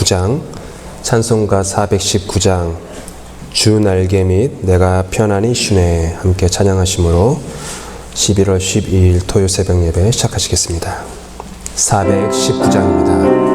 419장, 찬송가 419장, 주 날개 및 내가 편안히 쉬네 함께 찬양하심으로 11월 12일 토요 새벽 예배 시작하시겠습니다. 419장입니다.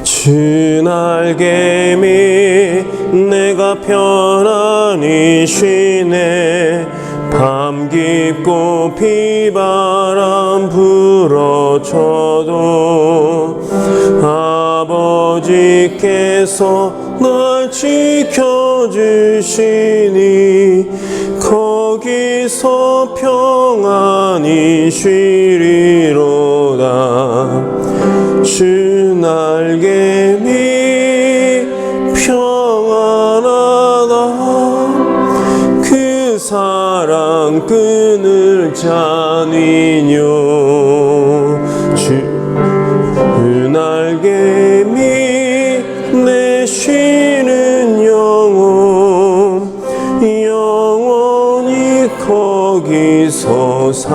주 날개 밑 내가 편안히 쉬네. 밤 깊고 비바람 불어쳐도 아버지께서 날 지켜주시니 거기서 평안히 쉬리로다. 주 날개 밑 평안하다. 그 사랑 끈을 짜니뇨. 주 날개 밑 내 쉬는 영원히 거기서 살림.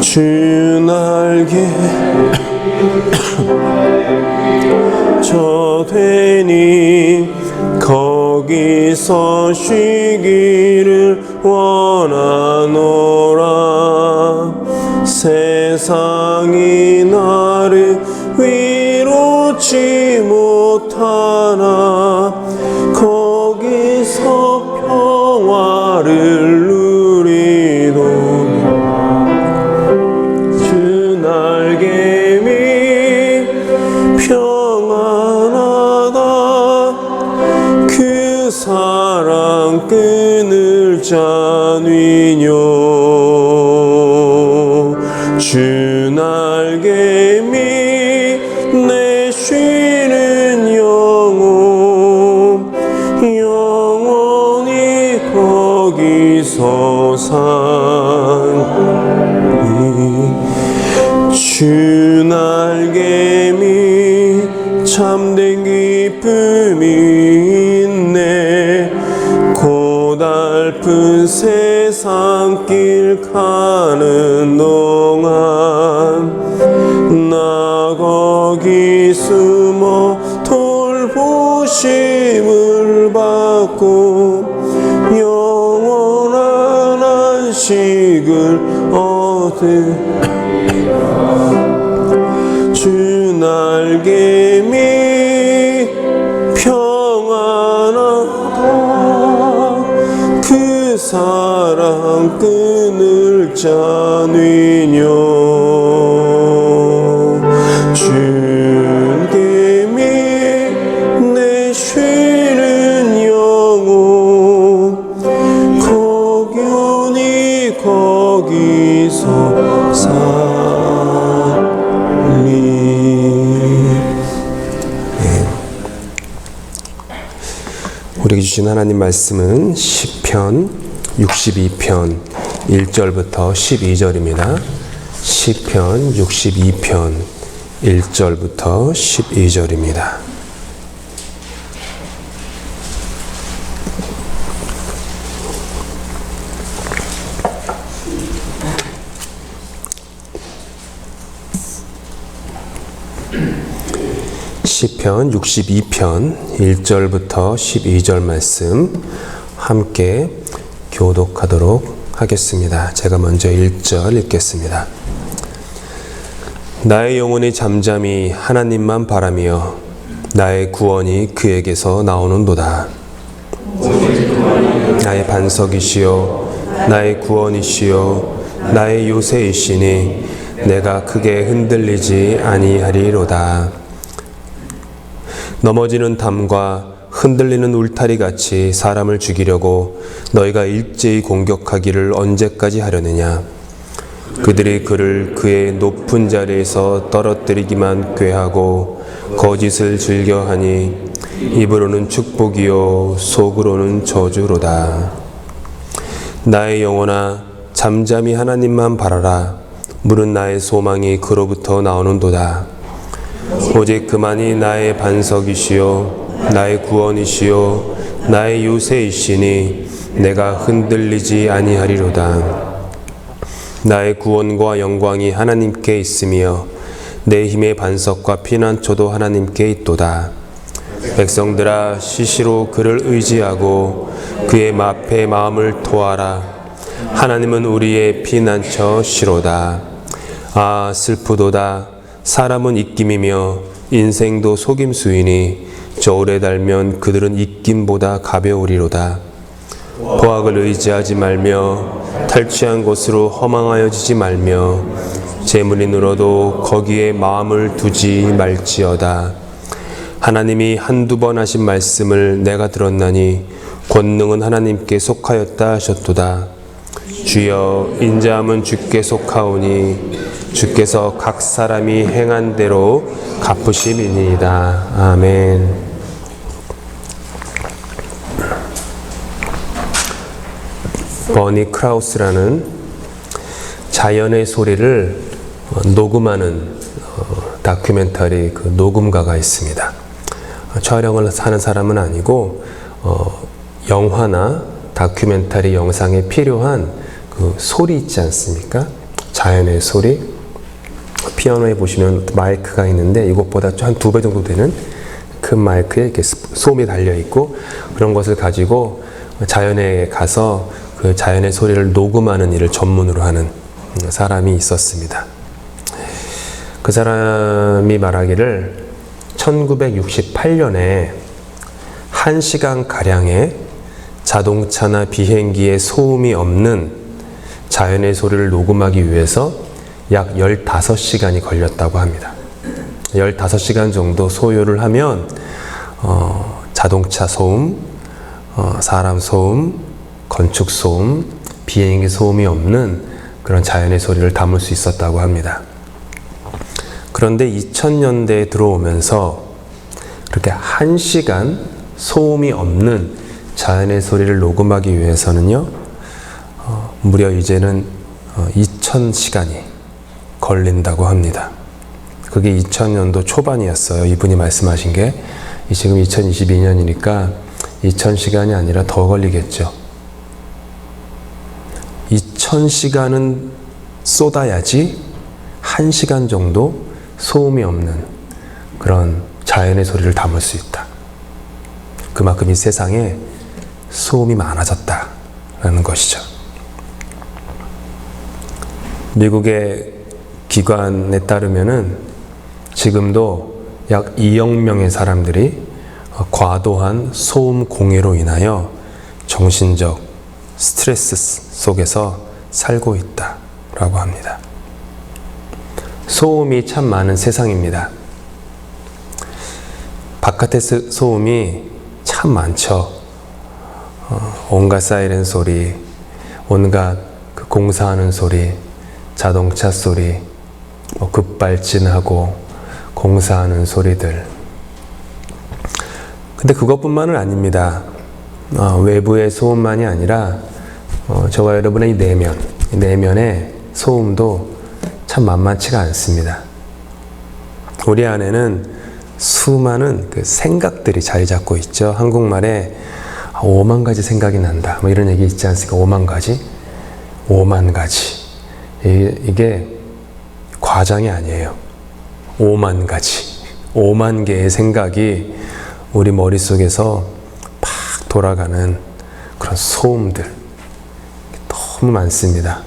주 날개 저 되니 거기서 쉬기를 원하노라. 세상이 나를 위로치 못하나 거기서 평화를 누리도다. 주 날개 밑 평안하다. 그 사랑 끈을 짜니뇨. 주 날개 밑 내 쉬는 영원히 거기서 살리. 주 날개 밑 참된 기쁨이 있네. 고달픈 세상길 가는 동안 나 거기 숨어 돌보심을 받고 영원한 안식을 얻으. 주 날개 밑 평안하다. 그 사랑 끈을 짜니뇨. 주 날개 밑 내 쉬는 영원히 거기서 우리에게 주신 하나님 말씀은 시편 62편 1절부터 12절입니다. 시편 62편 1절부터 12절입니다. 시편 62편 1절부터 12절 말씀 함께 교독하도록 하겠습니다. 제가 먼저 1절 읽겠습니다. 나의 영혼이 잠잠히 하나님만 바라며 나의 구원이 그에게서 나오는도다. 나의 반석이시요 나의 구원이시요 나의 요새이시니 내가 크게 흔들리지 아니하리로다. 넘어지는 담과 흔들리는 울타리같이 사람을 죽이려고 너희가 일제히 공격하기를 언제까지 하려느냐. 그들이 그를 그의 높은 자리에서 떨어뜨리기만 꾀하고 거짓을 즐겨하니 입으로는 축복이요 속으로는 저주로다. 나의 영혼아 잠잠히 하나님만 바라라. 물은 나의 소망이 그로부터 나오는도다. 오직 그만이 나의 반석이시요 나의 구원이시요 나의 요새이시니 내가 흔들리지 아니하리로다. 나의 구원과 영광이 하나님께 있으며 내 힘의 반석과 피난처도 하나님께 있도다. 백성들아 시시로 그를 의지하고 그의 앞에 마음을 토하라. 하나님은 우리의 피난처 시로다. 아 슬프도다. 사람은 입김이며 인생도 속임수이니 저울에 달면 그들은 입김보다 가벼우리로다. 보악을 의지하지 말며 탈취한 곳으로 허망하여지지 말며 재물이 늘어도 거기에 마음을 두지 말지어다. 하나님이 한두 번 하신 말씀을 내가 들었나니 권능은 하나님께 속하였다 하셨도다. 주여 인자함은 주께 속하오니 주께서 각 사람이 행한 대로 갚으심이니이다. 아멘. 버니 크라우스라는 자연의 소리를 녹음하는 다큐멘터리 그 녹음가가 있습니다. 촬영을 하는 사람은 아니고 영화나 다큐멘터리 영상에 필요한 그 소리 있지 않습니까? 자연의 소리. 피아노에 보시면 마이크가 있는데 이것보다 한 2배 정도 되는 큰 마이크에 이렇게 소음이 달려 있고 그런 것을 가지고 자연에 가서 그 자연의 소리를 녹음하는 일을 전문으로 하는 사람이 있었습니다. 그 사람이 말하기를 1968년에 1시간가량의 자동차나 비행기의 소음이 없는 자연의 소리를 녹음하기 위해서 약 15시간이 걸렸다고 합니다. 15시간 정도 소요를 하면 자동차 소음, 사람 소음, 건축 소음, 비행기 소음이 없는 그런 자연의 소리를 담을 수 있었다고 합니다. 그런데 2000년대에 들어오면서 그렇게 1시간 소음이 없는 자연의 소리를 녹음하기 위해서는요, 무려 이제는 2000시간이 걸린다고 합니다. 그게 2000년도 초반이었어요. 이분이 말씀하신 게. 지금 2022년이니까 2000시간이 아니라 더 걸리겠죠. 2000시간은 쏟아야지 1시간 정도 소음이 없는 그런 자연의 소리를 담을 수 있다. 그만큼 이 세상에 소음이 많아졌다라는 것이죠. 미국의 기관에 따르면은 지금도 약 2억 명의 사람들이 과도한 소음 공해로 인하여 정신적 스트레스 속에서 살고 있다라고 합니다. 소음이 참 많은 세상입니다. 바깥의 소음이 참 많죠. 온갖 사이렌 소리, 온갖 그 공사하는 소리, 자동차 소리, 급발진하고 공사하는 소리들. 근데 그것뿐만은 아닙니다. 외부의 소음만이 아니라 저와 여러분의 이 내면의 소음도 참 만만치가 않습니다. 우리 안에는 수많은 그 생각들이 자리 잡고 있죠. 한국말에 5만 가지 생각이 난다. 뭐 이런 얘기 있지 않습니까? 5만 가지? 5만 가지. 이게 과장이 아니에요. 5만 가지. 5만 개의 생각이 우리 머릿속에서 팍 돌아가는 그런 소음들. 너무 많습니다.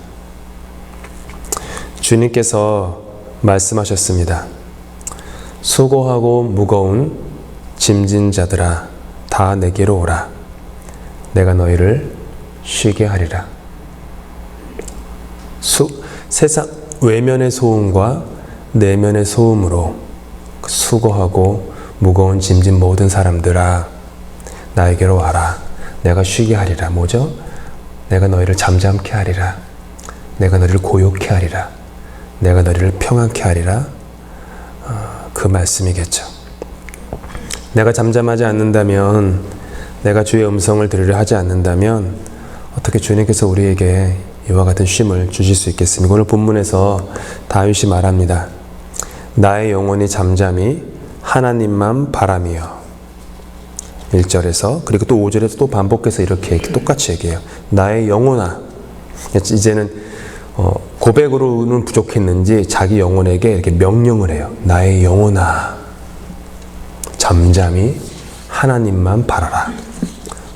주님께서 말씀하셨습니다. 수고하고 무거운 짐진 자들아 다 내게로 오라. 내가 너희를 쉬게 하리라. 세상 외면의 소음과 내면의 소음으로 수고하고 무거운 짐진 모든 사람들아 나에게로 와라. 내가 쉬게 하리라. 뭐죠? 내가 너희를 잠잠케 하리라. 내가 너희를 고요케 하리라. 내가 너희를 평안케 하리라. 그 말씀이겠죠. 내가 잠잠하지 않는다면, 내가 주의 음성을 들으려 하지 않는다면 어떻게 주님께서 우리에게 이와 같은 쉼을 주실 수 있겠습니까? 오늘 본문에서 다윗이 말합니다. 나의 영혼이 잠잠히 하나님만 바라며. 1절에서 그리고 또 5절에서 또 반복해서 이렇게 똑같이 얘기해요. 나의 영혼아. 이제는 고백으로는 부족했는지 자기 영혼에게 이렇게 명령을 해요. 나의 영혼아, 잠잠히 하나님만 바라라.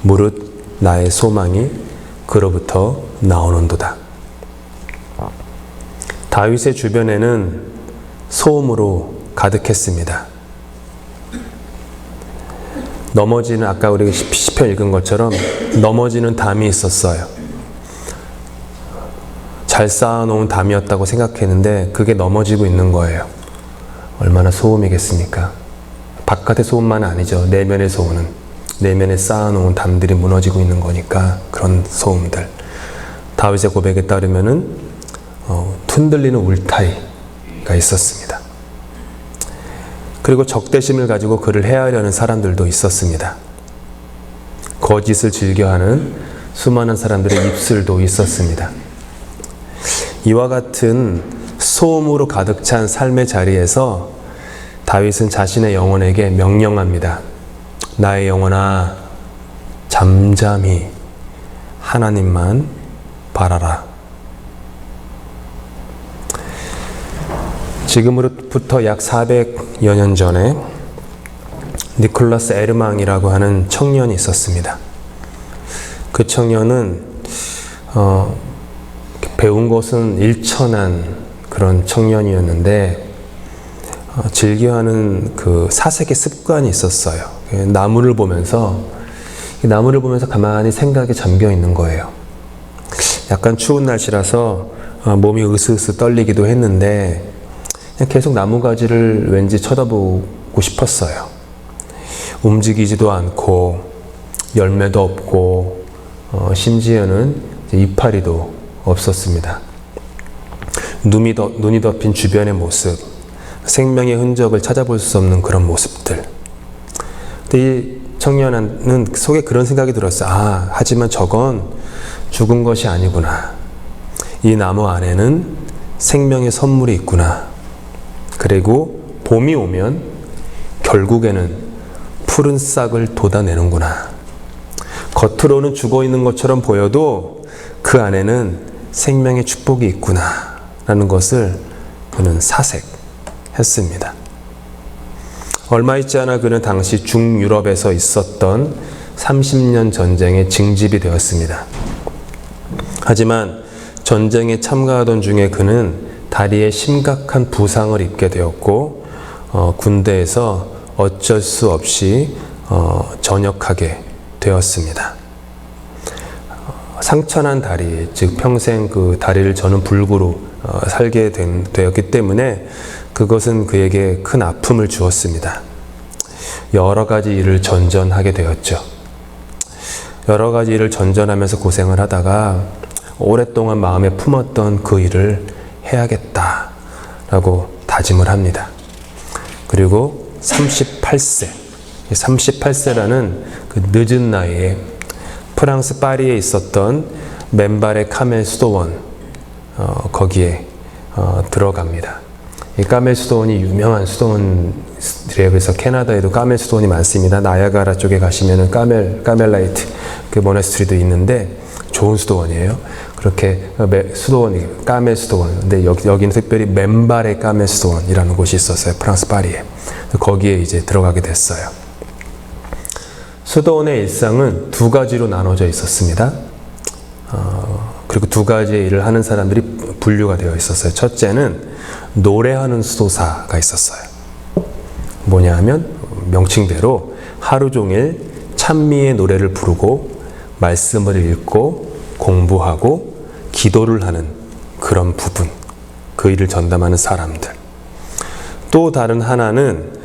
무릇 나의 소망이 그로부터 나오는도다. 다윗의 주변에는 소음으로 가득했습니다. 넘어지는, 아까 우리가 시편 읽은 것처럼 넘어지는 담이 있었어요. 잘 쌓아놓은 담이었다고 생각했는데 그게 넘어지고 있는 거예요. 얼마나 소음이겠습니까? 바깥의 소음만 아니죠. 내면에서 오는, 내면에 쌓아놓은 담들이 무너지고 있는 거니까 그런 소음들. 다윗의 고백에 따르면은 흔들리는 울타리가 있었습니다. 그리고 적대심을 가지고 그를 해하려는 사람들도 있었습니다. 거짓을 즐겨하는 수많은 사람들의 입술도 있었습니다. 이와 같은 소음으로 가득 찬 삶의 자리에서 다윗은 자신의 영혼에게 명령합니다. 나의 영혼아, 잠잠히 하나님만 바라라. 지금으로부터 약 400여 년 전에 니콜라스 에르망이라고 하는 청년이 있었습니다. 그 청년은 배운 것은 일천한 그런 청년이었는데 즐겨하는 그 사색의 습관이 있었어요. 나무를 보면서 가만히 생각에 잠겨 있는 거예요. 약간 추운 날씨라서 몸이 으스으스 떨리기도 했는데 계속 나무가지를 왠지 쳐다보고 싶었어요. 움직이지도 않고 열매도 없고 심지어는 이파리도 없었습니다. 눈이 덮인 주변의 모습, 생명의 흔적을 찾아볼 수 없는 그런 모습들. 근데 이 청년은 속에 그런 생각이 들었어요. 하지만 저건 죽은 것이 아니구나. 이 나무 안에는 생명의 선물이 있구나. 그리고 봄이 오면 결국에는 푸른 싹을 돋아내는구나. 겉으로는 죽어 있는 것처럼 보여도 그 안에는 생명의 축복이 있구나 라는 것을 그는 사색했습니다. 얼마 있지 않아 그는 당시 중유럽에서 있었던 30년 전쟁에 징집이 되었습니다. 하지만 전쟁에 참가하던 중에 그는 다리에 심각한 부상을 입게 되었고 군대에서 어쩔 수 없이 전역하게 되었습니다. 상처난 다리, 즉 평생 그 다리를 저는 불구로 살게 되었기 때문에 그것은 그에게 큰 아픔을 주었습니다. 여러 가지 일을 전전하게 되었죠. 여러 가지 일을 전전하면서 고생을 하다가 오랫동안 마음에 품었던 그 일을 해야겠다라고 다짐을 합니다. 그리고 38세라는 그 늦은 나이에 프랑스 파리에 있었던 맨발의 카멜 수도원 거기에 들어갑니다. 이 카멜 수도원이 유명한 수도원들이에요. 그래서 캐나다에도 카멜 수도원이 많습니다. 나야가라 쪽에 가시면은 카멜라이트 그 모네스트리도 있는데 좋은 수도원이에요. 그렇게 수도원이 카멜 수도원. 근데 여기는 특별히 맨발의 카멜 수도원이라는 곳이 있었어요. 프랑스 파리에. 거기에 이제 들어가게 됐어요. 수도원의 일상은 두 가지로 나눠져 있었습니다. 그리고 두 가지의 일을 하는 사람들이 분류가 되어 있었어요. 첫째는 노래하는 수도사가 있었어요. 뭐냐 하면 명칭대로 하루 종일 찬미의 노래를 부르고 말씀을 읽고 공부하고 기도를 하는 그런 부분, 그 일을 전담하는 사람들. 또 다른 하나는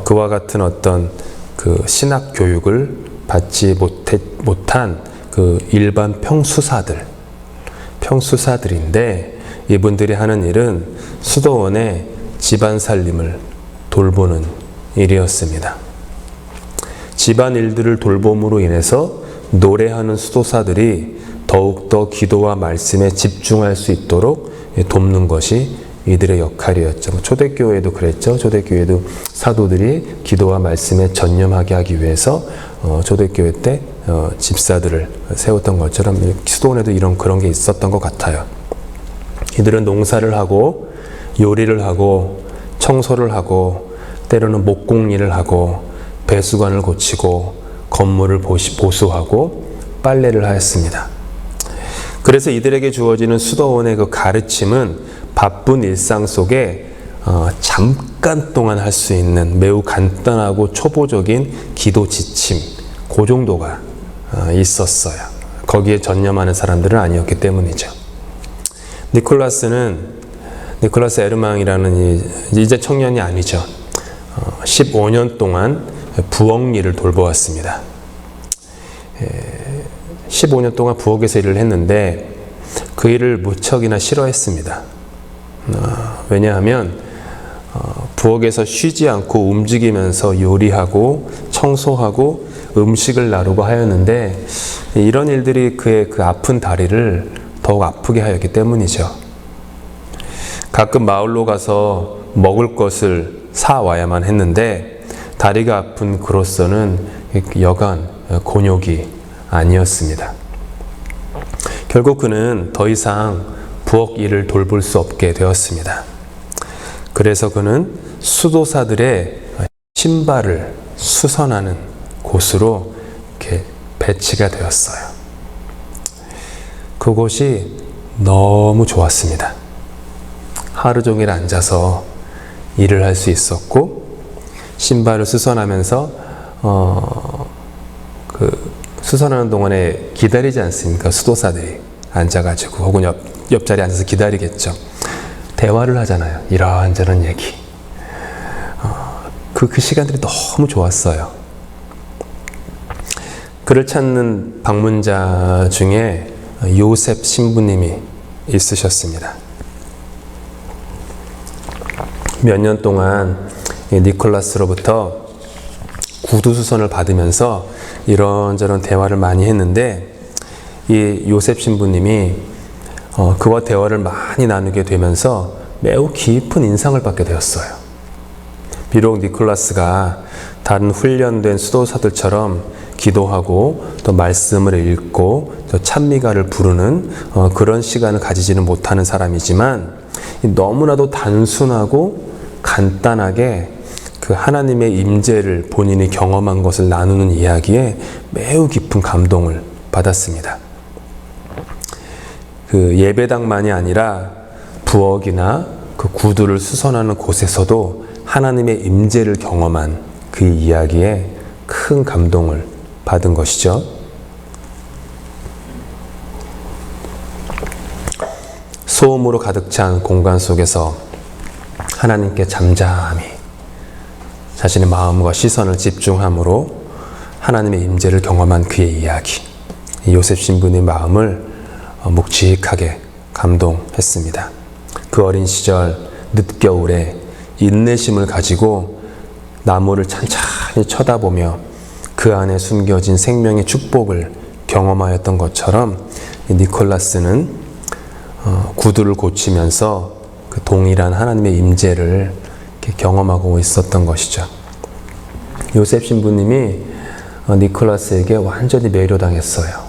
그와 같은 어떤 그 신학 교육을 받지 못한 그 일반 평수사들인데 이분들이 하는 일은 수도원의 집안 살림을 돌보는 일이었습니다. 집안 일들을 돌봄으로 인해서 노래하는 수도사들이 더욱더 기도와 말씀에 집중할 수 있도록 돕는 것이 이들의 역할이었죠. 초대교회도 그랬죠. 초대교회도 사도들이 기도와 말씀에 전념하게 하기 위해서 초대교회 때 집사들을 세웠던 것처럼 수도원에도 그런 게 있었던 것 같아요. 이들은 농사를 하고 요리를 하고 청소를 하고 때로는 목공일을 하고 배수관을 고치고 건물을 보수하고 빨래를 하였습니다. 그래서 이들에게 주어지는 수도원의 그 가르침은 바쁜 일상 속에 잠깐 동안 할 수 있는 매우 간단하고 초보적인 기도 지침, 그 정도가 있었어요. 거기에 전념하는 사람들은 아니었기 때문이죠. 니콜라스 에르망이라는 이제 청년이 아니죠. 15년 동안 부엌 일을 돌보았습니다. 15년 동안 부엌에서 일을 했는데 그 일을 무척이나 싫어했습니다. 왜냐하면 부엌에서 쉬지 않고 움직이면서 요리하고 청소하고 음식을 나르고 하였는데 이런 일들이 그의 그 아픈 다리를 더욱 아프게 하였기 때문이죠. 가끔 마을로 가서 먹을 것을 사와야만 했는데 다리가 아픈 그로서는 여간 곤욕이 아니었습니다. 결국 그는 더 이상 부엌 일을 돌볼 수 없게 되었습니다. 그래서 그는 수도사들의 신발을 수선하는 곳으로 이렇게 배치가 되었어요. 그곳이 너무 좋았습니다. 하루 종일 앉아서 일을 할 수 있었고 신발을 수선하면서 수선하는 동안에 기다리지 않습니까? 수도사들이 앉아가지고 혹은 옆자리에 앉아서 기다리겠죠. 대화를 하잖아요. 이런저런 얘기. 그 시간들이 너무 좋았어요. 그를 찾는 방문자 중에 요셉 신부님이 있으셨습니다. 몇 년 동안 니콜라스로부터 구두수선을 받으면서 이런저런 대화를 많이 했는데 이 요셉 신부님이 그와 대화를 많이 나누게 되면서 매우 깊은 인상을 받게 되었어요. 비록 니콜라스가 다른 훈련된 수도사들처럼 기도하고 또 말씀을 읽고 또 찬미가를 부르는 그런 시간을 가지지는 못하는 사람이지만 너무나도 단순하고 간단하게 그 하나님의 임재를 본인이 경험한 것을 나누는 이야기에 매우 깊은 감동을 받았습니다. 그 예배당만이 아니라 부엌이나 그 구두를 수선하는 곳에서도 하나님의 임재를 경험한 그 이야기에 큰 감동을 받은 것이죠. 소음으로 가득 찬 공간 속에서 하나님께 잠잠히 자신의 마음과 시선을 집중함으로 하나님의 임재를 경험한 그의 이야기, 요셉 신부의 마음을 묵직하게 감동했습니다. 그 어린 시절 늦겨울에 인내심을 가지고 나무를 찬찬히 쳐다보며 그 안에 숨겨진 생명의 축복을 경험하였던 것처럼 니콜라스는 구두를 고치면서 그 동일한 하나님의 임재를 경험하고 있었던 것이죠. 요셉 신부님이 니콜라스에게 완전히 매료당했어요.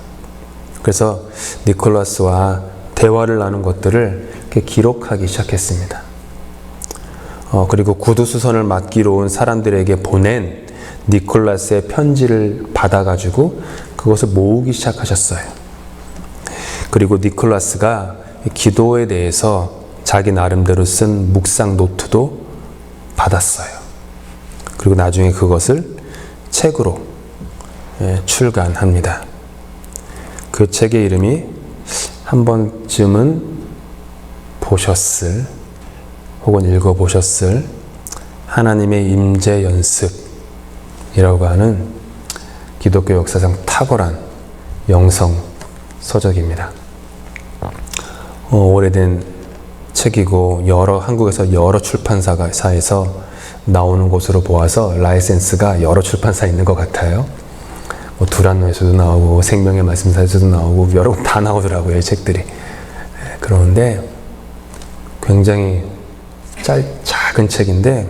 그래서 니콜라스와 대화를 나눈 것들을 이렇게 기록하기 시작했습니다. 그리고 구두수선을 맡기러 온 사람들에게 보낸 니콜라스의 편지를 받아가지고 그것을 모으기 시작하셨어요. 그리고 니콜라스가 기도에 대해서 자기 나름대로 쓴 묵상 노트도 받았어요. 그리고 나중에 그것을 책으로 출간합니다. 그 책의 이름이 한 번쯤은 보셨을 혹은 읽어보셨을 하나님의 임재 연습이라고 하는 기독교 역사상 탁월한 영성 서적입니다. 오래된 책이고 한국에서 여러 출판사에서 나오는 곳으로 보아서 라이센스가 여러 출판사에 있는 것 같아요. 뭐 두란노에서도 나오고 생명의 말씀사에서도 나오고 여러 군 다 나오더라고요, 이 책들이. 그런데 굉장히 작은 책인데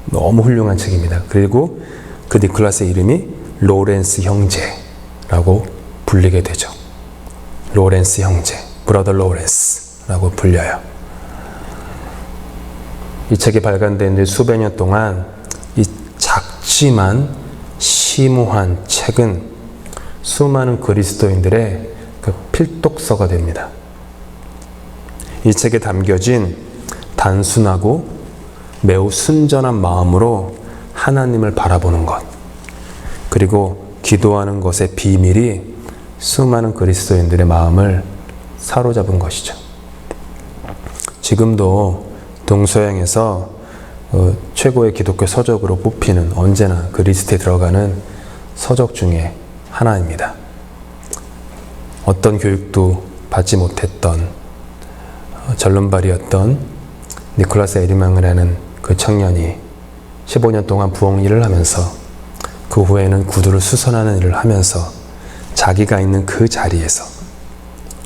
너무 훌륭한 책입니다. 그리고 그 니콜라스의 이름이 로렌스 형제라고 불리게 되죠. 로렌스 형제, 브러더 로렌스라고 불려요. 이 책이 발간된 지 수백 년 동안 이 작지만 심오한 책은 수많은 그리스도인들의 그 필독서가 됩니다. 이 책에 담겨진 단순하고 매우 순전한 마음으로 하나님을 바라보는 것, 그리고 기도하는 것의 비밀이 수많은 그리스도인들의 마음을 사로잡은 것이죠. 지금도 동서양에서 최고의 기독교 서적으로 뽑히는, 언제나 그 리스트에 들어가는 서적 중에 하나입니다. 어떤 교육도 받지 못했던 절름발이었던 니콜라스 에리망이라는 그 청년이 15년 동안 부엌 일을 하면서 그 후에는 구두를 수선하는 일을 하면서 자기가 있는 그 자리에서,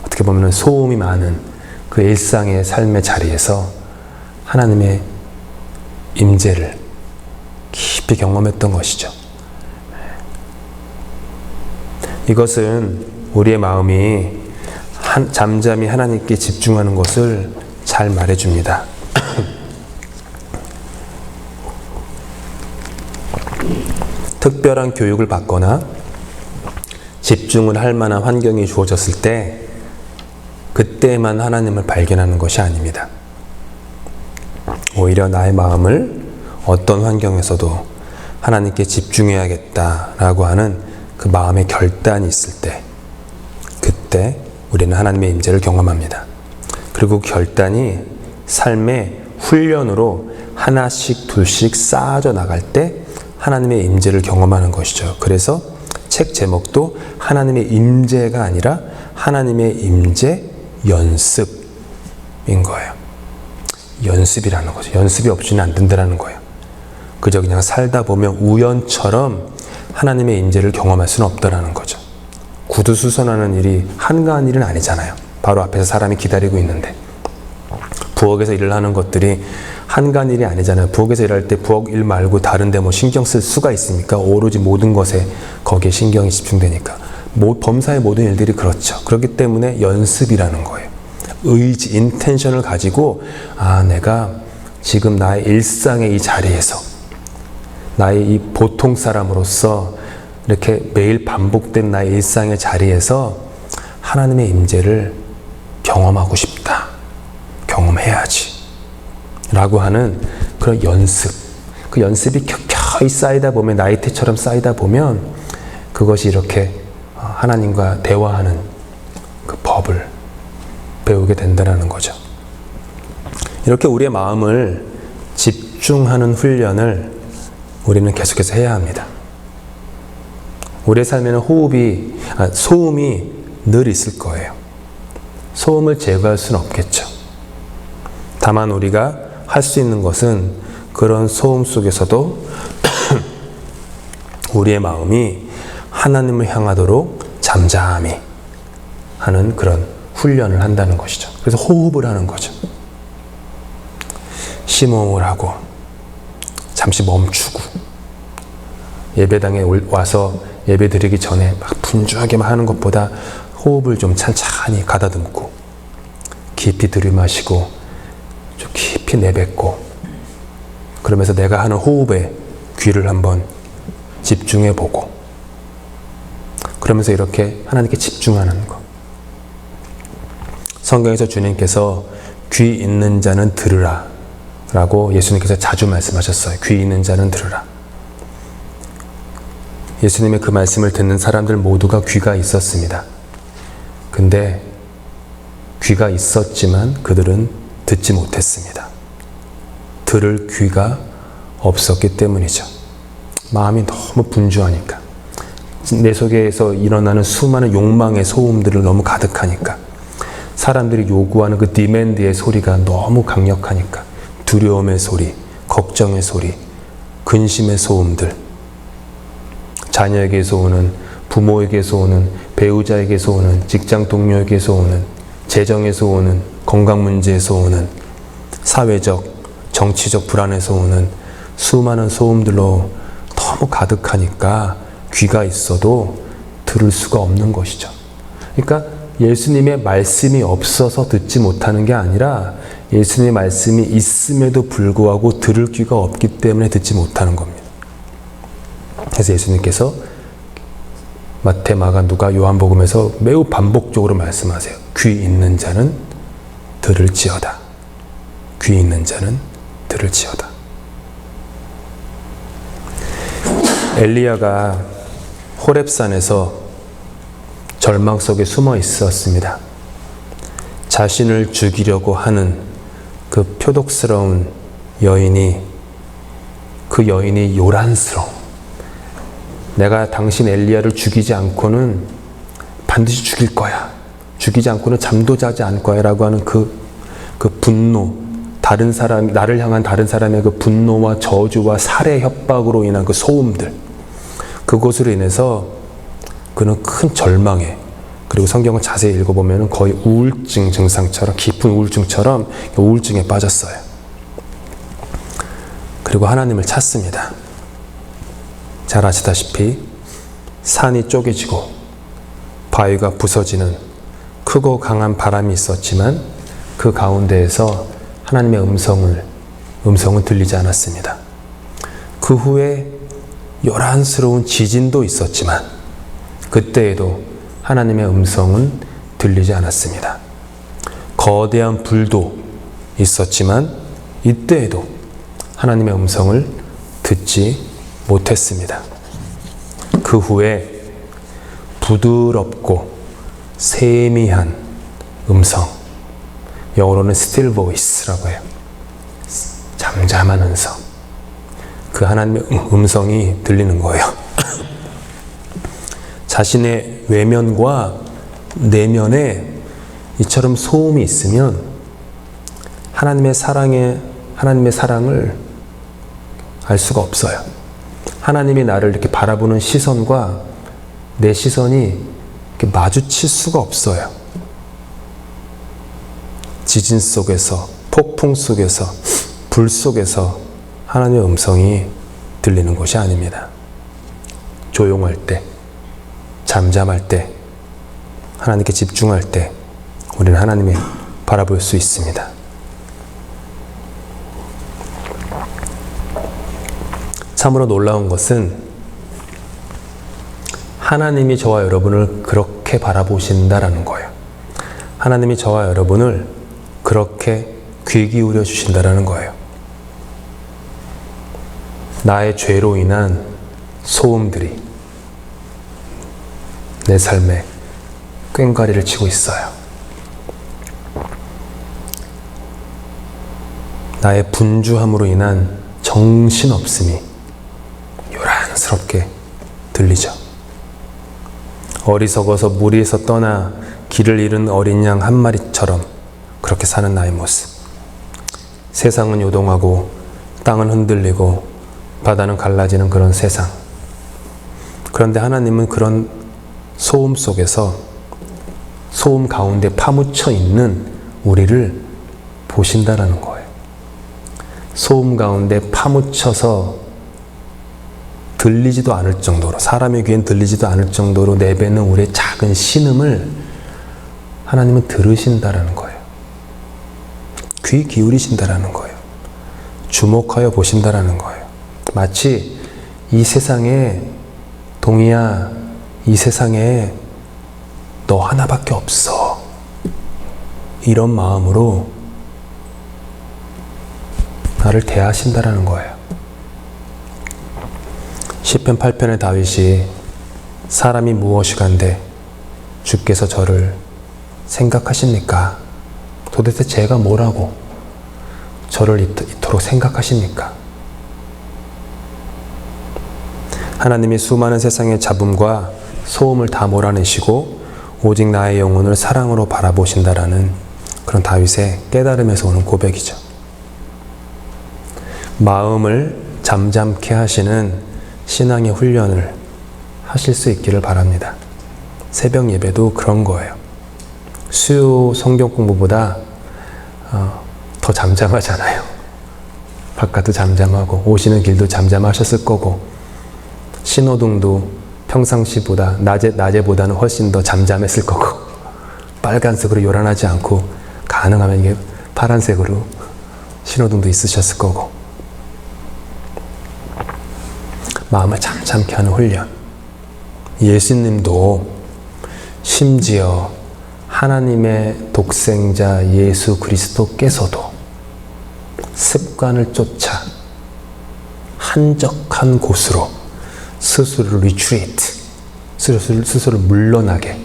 어떻게 보면 소음이 많은 그 일상의 삶의 자리에서 하나님의 임재를 깊이 경험했던 것이죠. 이것은 우리의 마음이 잠잠히 하나님께 집중하는 것을 잘 말해줍니다. 특별한 교육을 받거나 집중을 할 만한 환경이 주어졌을 때 그때만 하나님을 발견하는 것이 아닙니다. 오히려 나의 마음을 어떤 환경에서도 하나님께 집중해야겠다라고 하는 그 마음의 결단이 있을 때, 그때 우리는 하나님의 임재를 경험합니다. 그리고 그 결단이 삶의 훈련으로 하나씩 둘씩 쌓아져 나갈 때 하나님의 임재를 경험하는 것이죠. 그래서 책 제목도 하나님의 임재가 아니라 하나님의 임재 연습인 거예요. 연습이라는 거죠. 연습이 없이는 안 된다는 거예요. 그저 그냥 살다 보면 우연처럼 하나님의 임재를 경험할 수는 없다는 거죠. 구두 수선하는 일이 한가한 일은 아니잖아요. 바로 앞에서 사람이 기다리고 있는데, 부엌에서 일을 하는 것들이 한가한 일이 아니잖아요. 부엌에서 일할 때 부엌 일 말고 다른 데 뭐 신경 쓸 수가 있습니까? 오로지 모든 것에 거기에 신경이 집중되니까. 범사의 모든 일들이 그렇죠. 그렇기 때문에 연습이라는 거예요. 의지, 인텐션을 가지고 내가 지금 나의 일상의 이 자리에서, 나의 이 보통 사람으로서 이렇게 매일 반복된 나의 일상의 자리에서 하나님의 임재를 경험하고 싶다. 경험해야지. 라고 하는 그런 연습. 그 연습이 켜켜이 쌓이다 보면, 나이테처럼 쌓이다 보면 그것이 이렇게 하나님과 대화하는 그 법을 배우게 된다는 거죠. 이렇게 우리의 마음을 집중하는 훈련을 우리는 계속해서 해야 합니다. 우리의 삶에는 소음이 늘 있을 거예요. 소음을 제거할 수는 없겠죠. 다만 우리가 할 수 있는 것은 그런 소음 속에서도 우리의 마음이 하나님을 향하도록 잠잠히 하는 그런 훈련을 한다는 것이죠. 그래서 호흡을 하는 거죠. 심호흡을 하고 잠시 멈추고, 예배당에 와서 예배 드리기 전에 막 분주하게만 하는 것보다 호흡을 좀 찬찬히 가다듬고 깊이 들이마시고 좀 깊이 내뱉고, 그러면서 내가 하는 호흡에 귀를 한번 집중해 보고, 그러면서 이렇게 하나님께 집중하는 것. 성경에서 주님께서 귀 있는 자는 들으라 라고 예수님께서 자주 말씀하셨어요. 귀 있는 자는 들으라. 예수님의 그 말씀을 듣는 사람들 모두가 귀가 있었습니다. 근데 귀가 있었지만 그들은 듣지 못했습니다. 들을 귀가 없었기 때문이죠. 마음이 너무 분주하니까, 내 속에서 일어나는 수많은 욕망의 소음들을 너무 가득하니까, 사람들이 요구하는 그 디맨드의 소리가 너무 강력하니까, 두려움의 소리, 걱정의 소리, 근심의 소음들, 자녀에게서 오는 부모에게서 오는, 배우자에게서 오는, 직장 동료에게서 오는, 재정에서 오는, 건강 문제에서 오는, 사회적, 정치적 불안에서 오는 수많은 소음들로 너무 가득하니까 귀가 있어도 들을 수가 없는 것이죠. 그러니까 예수님의 말씀이 없어서 듣지 못하는 게 아니라 예수님의 말씀이 있음에도 불구하고 들을 귀가 없기 때문에 듣지 못하는 겁니다. 그래서 예수님께서 마태, 마가, 누가, 요한복음에서 매우 반복적으로 말씀하세요. 귀 있는 자는 들을지어다. 귀 있는 자는 들을지어다. 엘리야가 호렙산에서 절망 속에 숨어 있었습니다. 자신을 죽이려고 하는 그 표독스러운 여인이, 그 여인이 요란스러움. 내가 당신 엘리야를 죽이지 않고는 반드시 죽일 거야. 죽이지 않고는 잠도 자지 않을 거야. 라고 하는 그 분노, 다른 사람, 나를 향한 다른 사람의 그 분노와 저주와 살해 협박으로 인한 그 소음들, 그것으로 인해서 그는 큰 절망에, 그리고 성경을 자세히 읽어보면 거의 우울증 증상처럼, 깊은 우울증처럼 우울증에 빠졌어요. 그리고 하나님을 찾습니다. 잘 아시다시피 산이 쪼개지고 바위가 부서지는 크고 강한 바람이 있었지만 그 가운데에서 하나님의 음성은 들리지 않았습니다. 그 후에 요란스러운 지진도 있었지만 그때에도 하나님의 음성은 들리지 않았습니다. 거대한 불도 있었지만 이때에도 하나님의 음성을 듣지 못했습니다. 그 후에 부드럽고 세미한 음성, 영어로는 still voice라고 해요. 잠잠한 음성. 그 하나님의 음성이 들리는 거예요. 자신의 외면과 내면에 이처럼 소음이 있으면 하나님의 사랑을 알 수가 없어요. 하나님이 나를 이렇게 바라보는 시선과 내 시선이 이렇게 마주칠 수가 없어요. 지진 속에서, 폭풍 속에서, 불 속에서 하나님의 음성이 들리는 것이 아닙니다. 조용할 때, 잠잠할 때, 하나님께 집중할 때 우리는 하나님을 바라볼 수 있습니다. 참으로 놀라운 것은 하나님이 저와 여러분을 그렇게 바라보신다라는 거예요. 하나님이 저와 여러분을 그렇게 귀 기울여 주신다라는 거예요. 나의 죄로 인한 소음들이 내 삶에 꽹과리를 치고 있어요. 나의 분주함으로 인한 정신없음이 요란스럽게 들리죠. 어리석어서 무리에서 떠나 길을 잃은 어린 양 한 마리처럼 그렇게 사는 나의 모습. 세상은 요동하고 땅은 흔들리고 바다는 갈라지는 그런 세상. 그런데 하나님은 그런 소음 속에서, 소음 가운데 파묻혀 있는 우리를 보신다라는 거예요. 소음 가운데 파묻혀서 들리지도 않을 정도로, 사람의 귀엔 들리지도 않을 정도로 내뱉는 우리의 작은 신음을 하나님은 들으신다라는 거예요. 귀 기울이신다라는 거예요. 주목하여 보신다라는 거예요. 마치 이 세상에, 동이야, 이 세상에 너 하나밖에 없어. 이런 마음으로 나를 대하신다라는 거예요. 시편 8편의 다윗이 사람이 무엇이간데 주께서 저를 생각하십니까? 도대체 제가 뭐라고 저를 이토록 생각하십니까? 하나님이 수많은 세상의 잡음과 소음을 다 몰아내시고 오직 나의 영혼을 사랑으로 바라보신다라는 그런 다윗의 깨달음에서 오는 고백이죠. 마음을 잠잠케 하시는 신앙의 훈련을 하실 수 있기를 바랍니다. 새벽 예배도 그런 거예요. 수요 성경 공부보다 더 잠잠하잖아요. 바깥도 잠잠하고 오시는 길도 잠잠하셨을 거고 신호등도 평상시보다 낮에보다는 훨씬 더 잠잠했을 거고 빨간색으로 요란하지 않고 가능하면 이게 파란색으로 신호등도 있으셨을 거고 마음을 잠잠케 하는 훈련. 예수님도 심지어 하나님의 독생자 예수 그리스도께서도 습관을 쫓아 한적한 곳으로 스스로를 리트리트, 스스로를 물러나게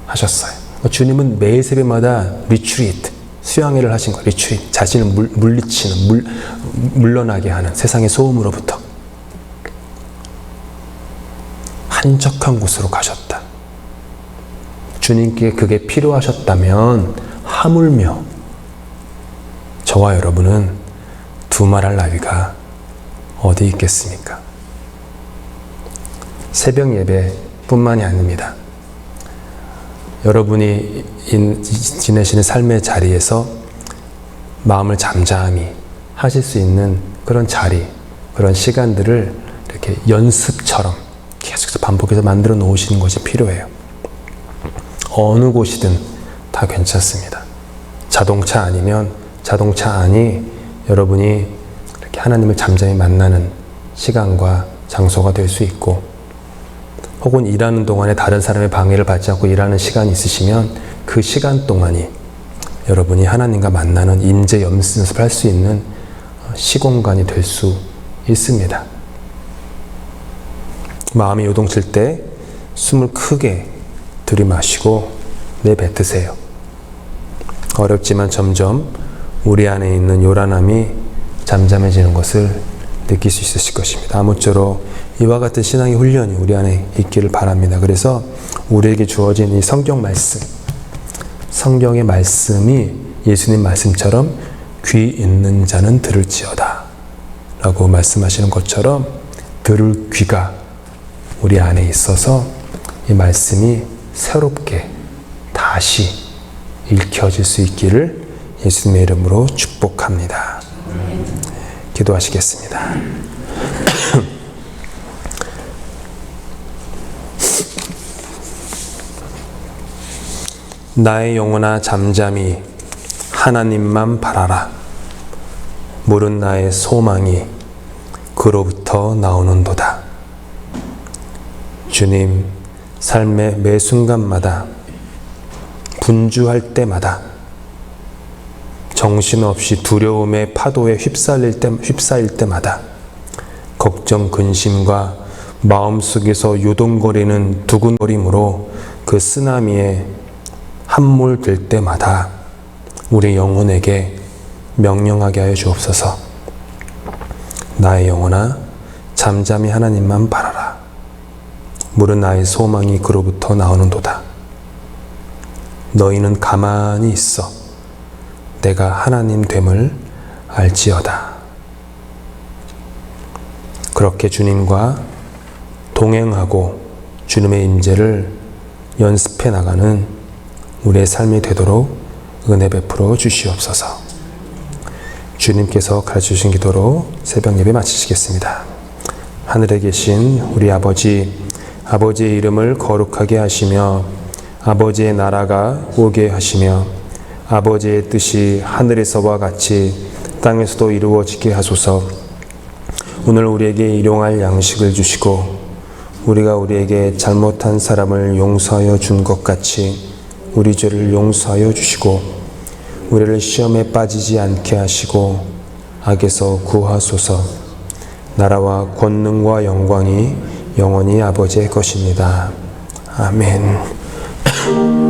하셨어요. 주님은 매일 새벽마다 리트리트, 수양회를 하신 거예요. 리트리트, 자신을 물리치는, 물러나게 하는 세상의 소음으로부터 한적한 곳으로 가셨다. 주님께 그게 필요하셨다면 하물며 저와 여러분은 두말할 나위가 어디 있겠습니까? 새벽 예배뿐만이 아닙니다. 여러분이 지내시는 삶의 자리에서 마음을 잠잠히 하실 수 있는 그런 자리, 그런 시간들을 이렇게 연습처럼 계속해서 반복해서 만들어 놓으시는 것이 필요해요. 어느 곳이든 다 괜찮습니다. 자동차 아니면 자동차 안이 여러분이 이렇게 하나님을 잠잠히 만나는 시간과 장소가 될 수 있고, 혹은 일하는 동안에 다른 사람의 방해를 받지 않고 일하는 시간이 있으시면 그 시간 동안이 여러분이 하나님과 만나는 인재 연습을 할 수 있는 시공간이 될 수 있습니다. 마음이 요동칠 때 숨을 크게 들이마시고 내뱉으세요. 어렵지만 점점 우리 안에 있는 요란함이 잠잠해지는 것을 느낄 수 있으실 것입니다. 아무쪼록 이와 같은 신앙의 훈련이 우리 안에 있기를 바랍니다. 그래서 우리에게 주어진 이 성경 말씀, 성경의 말씀이 예수님 말씀처럼 귀 있는 자는 들을지어다 라고 말씀하시는 것처럼 들을 귀가 우리 안에 있어서 이 말씀이 새롭게 다시 읽혀질 수 있기를 예수님의 이름으로 축복합니다. 기도하시겠습니다. 나의 영혼아 잠잠히 하나님만 바라라. 물은 나의 소망이 그로부터 나오는도다. 주님, 삶의 매 순간마다 분주할 때마다 정신없이 두려움의 파도에 휩싸일 때마다 걱정, 근심과 마음속에서 요동거리는 두근거림으로 그 쓰나미에 함몰될 때마다 우리 영혼에게 명령하게 하여 주옵소서. 나의 영혼아 잠잠히 하나님만 바라라. 물은 나의 소망이 그로부터 나오는도다. 너희는 가만히 있어 내가 하나님 됨을 알지어다. 그렇게 주님과 동행하고 주님의 임재를 연습해 나가는 우리의 삶이 되도록 은혜 베풀어 주시옵소서. 주님께서 가르쳐주신 기도로 새벽 예배 마치시겠습니다. 하늘에 계신 우리 아버지, 아버지의 이름을 거룩하게 하시며 아버지의 나라가 오게 하시며 아버지의 뜻이 하늘에서와 같이 땅에서도 이루어지게 하소서. 오늘 우리에게 일용할 양식을 주시고 우리가 우리에게 잘못한 사람을 용서하여 준 것 같이 우리 죄를 용서하여 주시고 우리를 시험에 빠지지 않게 하시고 악에서 구하소서. 나라와 권능과 영광이 영원히 아버지의 것입니다. 아멘.